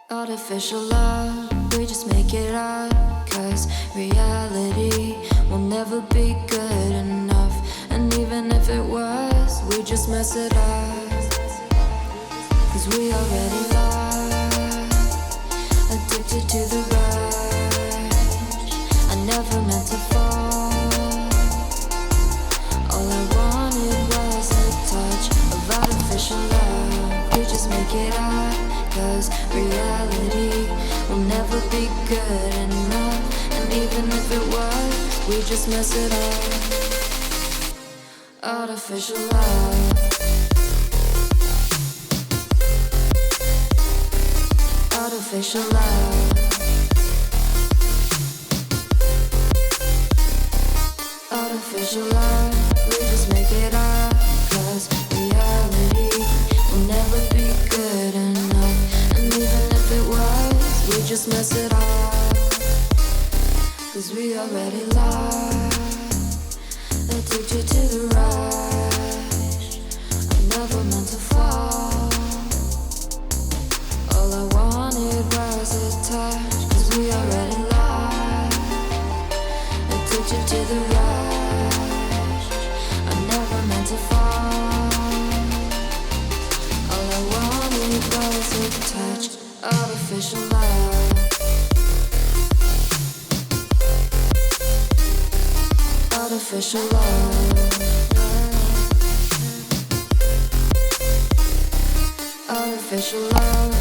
Artificial love, we just make it up. Cause reality will never be good enough. And even if it was, we just mess it up. Cause we already lost, addicted to the rush. I never meant to fall. All I wanted was a touch of artificial love. We just make it up. Cause reality will never be good enough. And even if it was, we just mess it up. Artificial love. Artificial love. Artificial love. We just make it up. Cause reality will never be good enough. And even if it was, we just mess it up. Cause we already lost, addicted to the rush. I never meant to fall. All I wanted was a touch. Cause we already lost, addicted to the rush. I never meant to fall. All I wanted was a touch. Artificial love. Artificial love. Artificial love.